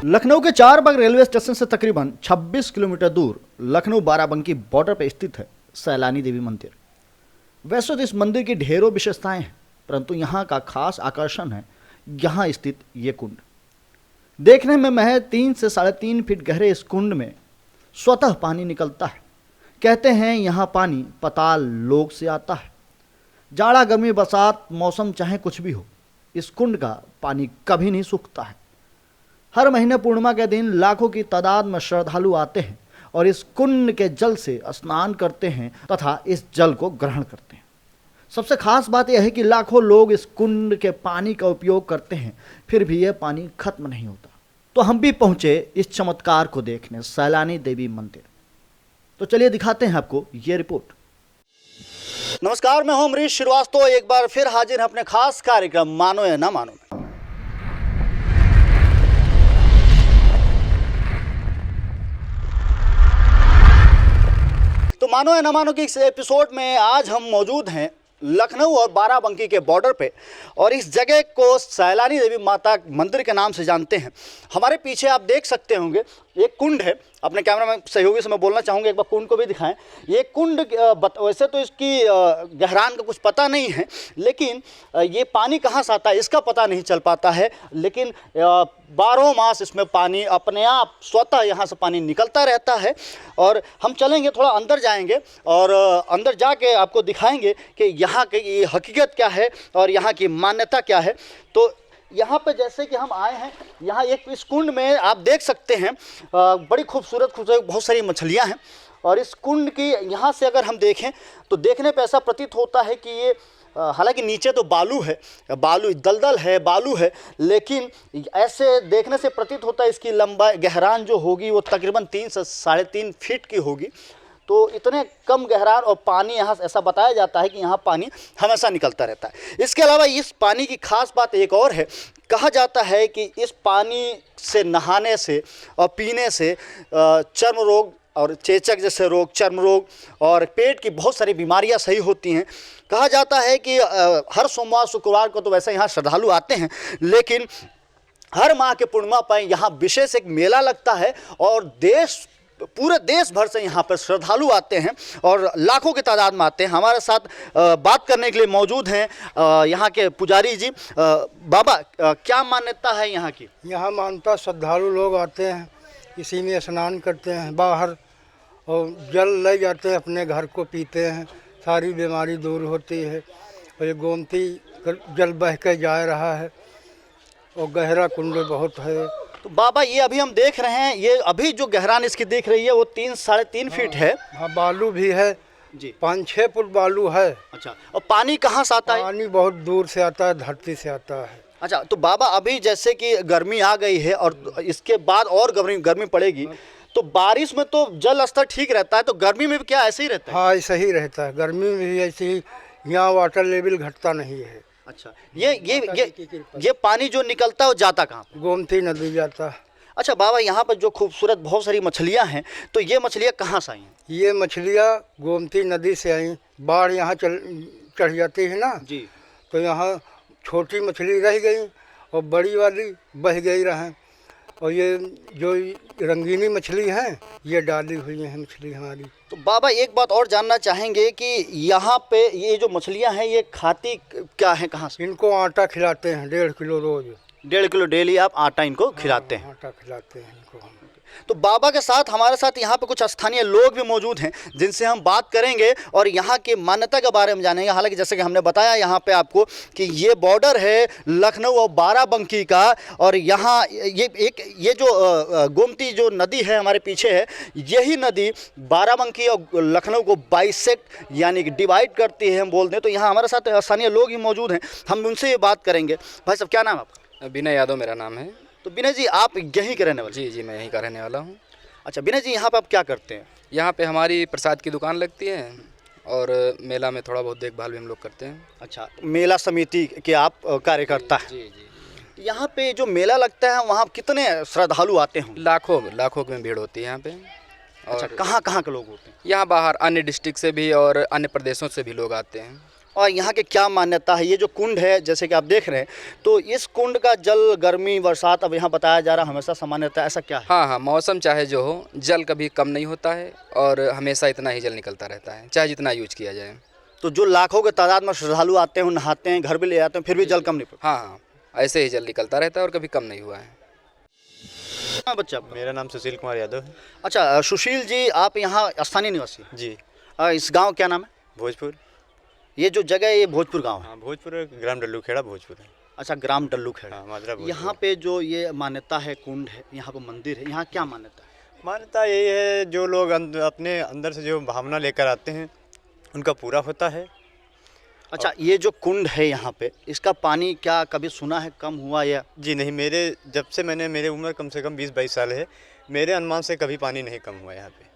लखनऊ के Charbagh railway station से तकरीबन 26 किलोमीटर दूर लखनऊ बाराबंकी बॉर्डर पर स्थित है सैलानी देवी मंदिर। वैसे तो इस मंदिर की ढेरों विशेषताएं हैं, परंतु यहाँ का खास आकर्षण है यहाँ स्थित ये कुंड। देखने में महज 3 से 3.5 फीट गहरे इस कुंड में स्वतः पानी निकलता है। कहते हैं यहाँ पानी पाताल लोक से आता है। जाड़ा गर्मी बरसात मौसम चाहे कुछ भी हो, इस कुंड का पानी कभी नहीं सूखता है। हर महीने पूर्णिमा के दिन लाखों की तादाद में श्रद्धालु आते हैं और इस कुंड के जल से स्नान करते हैं तथा इस जल को ग्रहण करते हैं। सबसे खास बात यह है कि लाखों लोग इस कुंड के पानी का उपयोग करते हैं, फिर भी यह पानी खत्म नहीं होता। तो हम भी पहुंचे इस चमत्कार को देखने सैलानी देवी मंदिर। तो चलिए दिखाते हैं आपको ये रिपोर्ट। नमस्कार, मैं हूं अमरीश श्रीवास्तव। एक बार फिर हाजिर है अपने खास कार्यक्रम मानो या ना मानो में। तो मानो या ना मानो के इस एपिसोड में आज हम मौजूद हैं लखनऊ और बाराबंकी के बॉर्डर पे, और इस जगह को सैलानी देवी माता मंदिर के नाम से जानते हैं। हमारे पीछे आप देख सकते होंगे एक कुंड है। अपने कैमरामैन सहयोगी से मैं बोलना चाहूँगा एक बार कुंड को भी दिखाएं। ये कुंड वैसे तो इसकी गहराई का कुछ पता नहीं है, लेकिन ये पानी कहाँ से आता है इसका पता नहीं चल पाता है। लेकिन 12 मास इसमें पानी अपने आप स्वतः यहाँ से पानी निकलता रहता है। और हम चलेंगे, थोड़ा अंदर जाएंगे और अंदर जाके आपको दिखाएंगे कि यहाँ की हकीकत क्या है और यहाँ की मान्यता क्या है। तो यहाँ पे जैसे कि हम आए हैं, यहाँ एक इस कुंड में आप देख सकते हैं बड़ी खूबसूरत बहुत सारी मछलियाँ हैं। और इस कुंड की यहाँ से अगर हम देखें तो देखने पे ऐसा प्रतीत होता है कि ये हालांकि नीचे तो बालू है, बालू दलदल है, बालू है, लेकिन ऐसे देखने से प्रतीत होता है इसकी लंबाई गहराई जो होगी वो तकरीबन 3 से 3.5 फीट की होगी। तो इतने कम गहराई और पानी यहाँ ऐसा बताया जाता है कि यहाँ पानी हमेशा निकलता रहता है। इसके अलावा इस पानी की खास बात एक और है। कहा जाता है कि इस पानी से नहाने से और पीने से चर्म रोग और चेचक जैसे रोग, चर्म रोग और पेट की बहुत सारी बीमारियां सही होती हैं। कहा जाता है कि हर सोमवार शुक्रवार को तो वैसे यहाँ श्रद्धालु आते हैं, लेकिन हर माह के पूर्णिमा पर यहाँ विशेष एक मेला लगता है और पूरे देश भर से यहाँ पर श्रद्धालु आते हैं और लाखों की तादाद में आते हैं। हमारे साथ बात करने के लिए मौजूद हैं यहाँ के पुजारी जी। बाबा, क्या मान्यता है यहाँ की? यहाँ मानता श्रद्धालु लोग आते हैं, इसी में स्नान करते हैं बाहर और जल ले जाते हैं, अपने घर को पीते हैं, सारी बीमारी दूर होती है। और ये गोमती जल बह के जा रहा है और गहरा कुंड बहुत है। तो बाबा, ये अभी हम देख रहे हैं, ये अभी जो गहराई इसकी दिख रही है वो 3 से 3.5 फीट है। हाँ, बालू भी है जी, 5-6 फुट बालू है। अच्छा, और पानी कहाँ से आता है? पानी बहुत दूर से आता है, धरती से आता है। अच्छा, तो बाबा अभी जैसे कि गर्मी आ गई है और इसके बाद और गर्मी पड़ेगी, तो बारिश में तो जल स्तर ठीक रहता है, तो गर्मी में भी क्या ऐसे ही रहता है? हाँ, ऐसा ही रहता है, गर्मी में भी ऐसे ही। यहाँ वाटर लेवल घटता नहीं है। अच्छा, ये पानी जो निकलता है वो जाता कहाँ? गोमती नदी जाता है। अच्छा बाबा, यहाँ पर जो खूबसूरत बहुत सारी मछलियाँ हैं, तो ये मछलियाँ कहाँ से आई हैं? ये मछलियाँ गोमती नदी से आई। बाढ़ यहाँ चढ़ जाती है ना जी, तो यहाँ छोटी मछली रह गई और बड़ी वाली बह गई रहे। और ये जो रंगीनी मछली है ये डाली हुई है मछली हमारी। तो बाबा, एक बात और जानना चाहेंगे कि यहाँ पे ये जो मछलियाँ हैं ये खाती क्या है, कहाँ से? इनको आटा खिलाते हैं 1.5 किलो रोज। 1.5 किलो डेली आप आटा इनको खिलाते हैं? आटा खिलाते हैं इनको हम। तो बाबा के साथ हमारे साथ यहाँ पे कुछ स्थानीय लोग भी मौजूद हैं जिनसे हम बात करेंगे और यहाँ की मान्यता के बारे में जानेंगे। हालांकि जैसे कि हमने बताया यहाँ पे आपको कि ये बॉर्डर है लखनऊ और बाराबंकी का, और यहाँ ये जो गोमती जो नदी है हमारे पीछे है, यही नदी बाराबंकी और लखनऊ को बाइसेक्ट यानी कि डिवाइड करती है, हम बोलते हैं। तो यहाँ हमारे साथ स्थानीय लोग ही मौजूद हैं, हम उनसे ये बात करेंगे। भाई साहब, क्या नाम है आपका? विनय यादव मेरा नाम है। तो विनय जी, आप यहीं के रहने वाले? जी, मैं यहीं का रहने वाला हूँ। अच्छा विनय जी, यहाँ पे आप क्या करते हैं? यहाँ पे हमारी प्रसाद की दुकान लगती है और मेला में थोड़ा बहुत देखभाल भी हम लोग करते हैं। अच्छा, मेला समिति के आप कार्यकर्ता हैं? जी जी। यहाँ पे जो मेला लगता है वहाँ कितने श्रद्धालु आते हैं? लाखों में भीड़ होती है यहाँ पे। अच्छा, कहाँ कहाँ के लोग होते हैं? यहाँ बाहर अन्य डिस्ट्रिक्ट से भी और अन्य प्रदेशों से भी लोग आते हैं। और यहाँ के क्या मान्यता है? ये जो कुंड है जैसे कि आप देख रहे हैं, तो इस कुंड का जल गर्मी बरसात अब यहाँ बताया जा रहा है हमेशा समान रहता है, ऐसा क्या है? हाँ हाँ, मौसम चाहे जो हो, जल कभी कम नहीं होता है और हमेशा इतना ही जल निकलता रहता है, चाहे जितना यूज किया जाए। तो जो लाखों के तादाद में श्रद्धालु आते हैं, वो नहाते हैं, घर भी ले आते हैं, फिर भी जल कम नहीं पड़ता? हाँ हाँ, ऐसे ही जल निकलता रहता है और कभी कम नहीं हुआ है। हाँ बच्चा आपका? मेरा नाम सुशील कुमार यादव है। अच्छा सुशील जी, आप यहाँ स्थानीय निवासी हैं? जी। इस गांव क्या नाम है? भोजपुर। ये जो जगह है ये भोजपुर गांव है? हाँ, भोजपुर ग्राम डल्लू खेड़ा भोजपुर है। अच्छा, ग्राम डल्लू खेड़ा। हाँ, माजरा भोजपुर। यहाँ पे जो ये मान्यता है, कुंड है, यहाँ पे मंदिर है, यहाँ क्या मान्यता है? मान्यता यही है, जो लोग अपने अंदर से जो भावना लेकर आते हैं उनका पूरा होता है। अच्छा, ये जो कुंड है यहाँ पे, इसका पानी क्या कभी सुना है कम हुआ या? जी नहीं, मेरे उम्र कम से कम 20-22 साल है, मेरे अनुमान से कभी पानी नहीं कम हुआ यहाँ पे।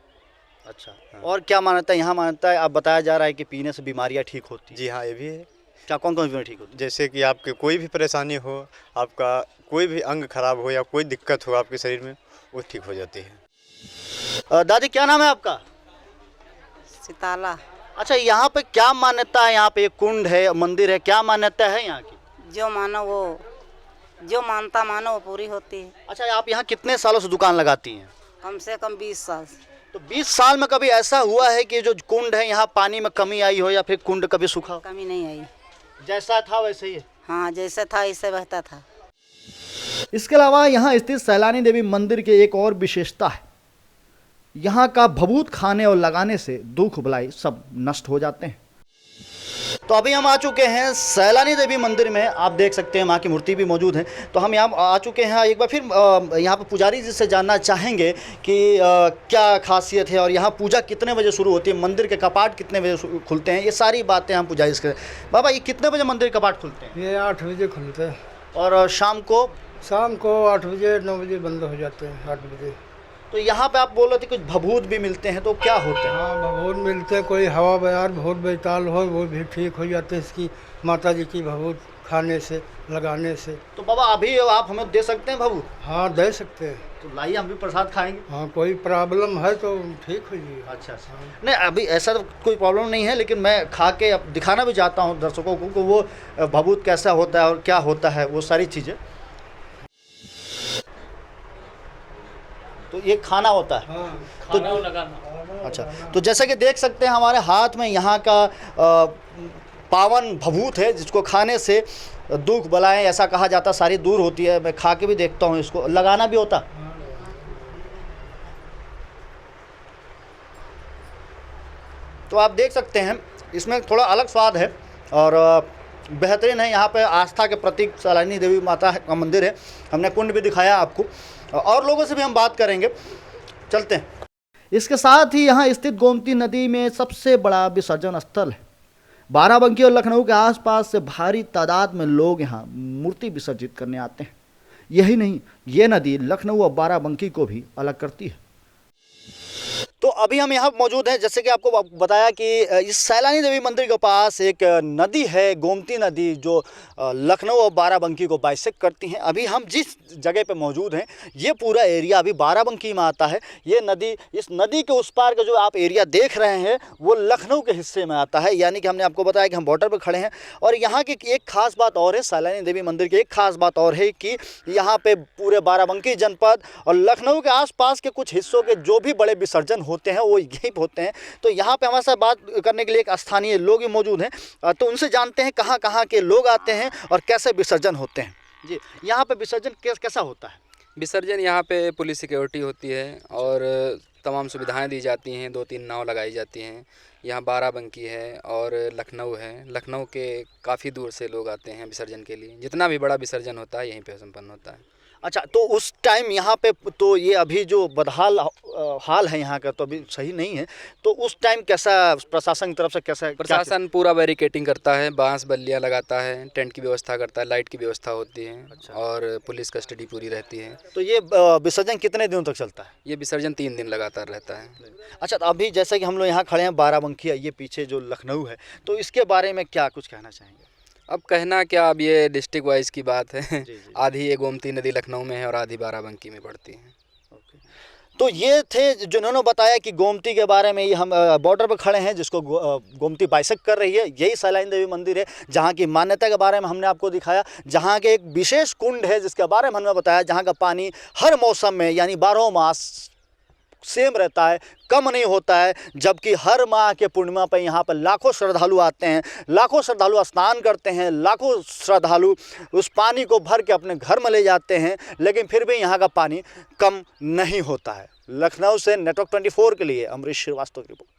अच्छा, हाँ। और क्या मान्यता है यहाँ? मान्यता है, आप बताया जा रहा है कि पीने से बीमारियाँ ठीक होती हैं। जी हाँ, ये भी है। क्या कौन कौन सी बीमारी ठीक होती जैसे कि आपके कोई भी परेशानी हो, आपका कोई भी अंग खराब हो या कोई दिक्कत हो आपके शरीर में, वो ठीक हो जाती है। दादी क्या नाम है आपका? सिताला। अच्छा, यहाँ पे क्या मान्यता है? यहाँ पे एक कुंड है, मंदिर है, क्या मान्यता है यहाँ की? जो मानो वो, जो मानता मानो वो पूरी होती है। अच्छा, आप यहाँ कितने सालों से दुकान लगाती हैं? कम से कम 20 साल से। तो 20 साल में कभी ऐसा हुआ है कि जो कुंड है यहाँ पानी में कमी आई हो या फिर कुंड कभी सूखा हो? कमी नहीं आई। जैसा था वैसे ही है? हाँ, जैसे था ऐसे बहता था। इसके अलावा यहाँ स्थित सैलानी देवी मंदिर की एक और विशेषता है, यहाँ का भभूत खाने और लगाने से दुख भलाई सब नष्ट हो जाते हैं। तो अभी हम आ चुके हैं सैलानी देवी मंदिर में, आप देख सकते हैं माँ की मूर्ति भी मौजूद है। तो हम यहाँ आ चुके हैं, एक बार फिर यहाँ पर पुजारी जी से जानना चाहेंगे कि क्या खासियत है और यहाँ पूजा कितने बजे शुरू होती है, मंदिर के कपाट कितने बजे खुलते हैं, ये सारी बातें हम पुजारी से। बाबा, ये कितने बजे मंदिर के कपाट खुलते हैं? ये 8 बजे खुलते हैं और शाम को? शाम को 8 बजे 9 बजे बंद हो जाते हैं, 8 बजे। तो यहाँ पे आप बोल रहे थे कुछ भभूत भी मिलते हैं, तो क्या होते हैं? हाँ, भभूत मिलते हैं, कोई हवा बयार भूत बैताल हो वो भी ठीक हो जाते हैं इसकी, माता जी की भभूत खाने से लगाने से। तो बाबा अभी आप हमें दे सकते हैं भभूत? हाँ, दे सकते हैं। तो लाइए, हम भी प्रसाद खाएंगे। हाँ, कोई प्रॉब्लम है तो ठीक हो जाएगा। अच्छा अच्छा, नहीं अभी ऐसा तो कोई प्रॉब्लम नहीं है, लेकिन मैं खा के अब दिखाना भी चाहता हूँ दर्शकों को कि वो भभूत कैसा होता है और क्या होता है, वो सारी चीज़ें। तो ये खाना होता है? हाँ, तो अच्छा, तो जैसा कि देख सकते हैं हमारे हाथ में यहाँ का पावन भभूत है, जिसको खाने से दुख बलाएं ऐसा कहा जाता सारी दूर होती है। मैं खा के भी देखता हूँ, इसको लगाना भी होता। तो आप देख सकते हैं इसमें थोड़ा अलग स्वाद है और बेहतरीन है। यहाँ पे आस्था के प्रतीक सैलानी देवी माता का मंदिर है। हमने कुंड भी दिखाया आपको, और लोगों से भी हम बात करेंगे, चलते हैं। इसके साथ ही यहाँ स्थित गोमती नदी में सबसे बड़ा विसर्जन स्थल है। बाराबंकी और लखनऊ के आसपास से भारी तादाद में लोग यहाँ मूर्ति विसर्जित करने आते हैं। यही नहीं, ये नदी लखनऊ और बाराबंकी को भी अलग करती है। तो अभी हम यहाँ मौजूद हैं, जैसे कि आपको बताया कि इस सैलानी देवी मंदिर के पास एक नदी है, गोमती नदी, जो लखनऊ और बाराबंकी को बाइसेक्ट करती हैं। अभी हम जिस जगह पे मौजूद हैं, ये पूरा एरिया अभी बाराबंकी में आता है। ये नदी, इस नदी के उस पार का जो आप एरिया देख रहे हैं, वो लखनऊ के हिस्से में आता है। यानी कि हमने आपको बताया कि हम बॉर्डर पर खड़े हैं। और यहाँ की एक खास बात और है, सैलानी देवी मंदिर की एक खास बात और है कि यहाँ पे पूरे बाराबंकी जनपद और लखनऊ के आसपास के कुछ हिस्सों के जो भी बड़े विसर्जन होते हैं वो यहीं होते हैं। तो यहाँ पे हमारे साथ बात करने के लिए एक स्थानीय लोग भी मौजूद हैं, तो उनसे जानते हैं कहाँ कहाँ के लोग आते हैं और कैसे विसर्जन होते हैं। जी, यहाँ पे विसर्जन कैसा होता है? विसर्जन यहाँ पे पुलिस सिक्योरिटी होती है और तमाम सुविधाएं दी जाती हैं। 2-3 नाव लगाई जाती हैं। यहाँ बाराबंकी है और लखनऊ है। लखनऊ के काफ़ी दूर से लोग आते हैं विसर्जन के लिए। जितना भी बड़ा विसर्जन होता है यहीं पे संपन्न होता है। अच्छा, तो उस टाइम यहाँ पे तो ये अभी जो बदहाल हाल है यहाँ का, तो अभी सही नहीं है। तो उस टाइम कैसा प्रशासन की तरफ से कैसा? प्रशासन पूरा बैरिकेटिंग करता है, बांस बल्लियाँ लगाता है, टेंट की व्यवस्था करता है, लाइट की व्यवस्था होती है। अच्छा। और पुलिस कस्टडी पूरी रहती है। तो ये विसर्जन कितने दिनों तक चलता है? ये विसर्जन 3 दिन लगातार रहता है। अच्छा, तो अभी जैसे कि हम लोग यहाँ खड़े हैं, बाराबंकी है, ये पीछे जो लखनऊ है, तो इसके बारे में क्या कुछ कहना चाहेंगे? अब कहना क्या, अब ये डिस्ट्रिक्ट वाइज की बात है। जी। आधी ये गोमती नदी लखनऊ में है और आधी बाराबंकी में पड़ती है। ओके। तो ये थे जिन्होंने बताया कि गोमती के बारे में। ये हम बॉर्डर पर खड़े हैं जिसको गोमती बाइसेक्ट कर रही है। यही सैलानी देवी मंदिर है जहाँ की मान्यता के बारे में हमने आपको दिखाया, जहाँ के एक विशेष कुंड है जिसके बारे में हमने बताया, जहाँ का पानी हर मौसम में यानी 12 मास सेम रहता है, कम नहीं होता है। जबकि हर माह के पूर्णिमा पर यहाँ पर लाखों श्रद्धालु आते हैं, लाखों श्रद्धालु स्नान करते हैं, लाखों श्रद्धालु उस पानी को भर के अपने घर में ले जाते हैं, लेकिन फिर भी यहाँ का पानी कम नहीं होता है। लखनऊ से नेटवर्क 24 के लिए अमरीश श्रीवास्तव की रिपोर्ट।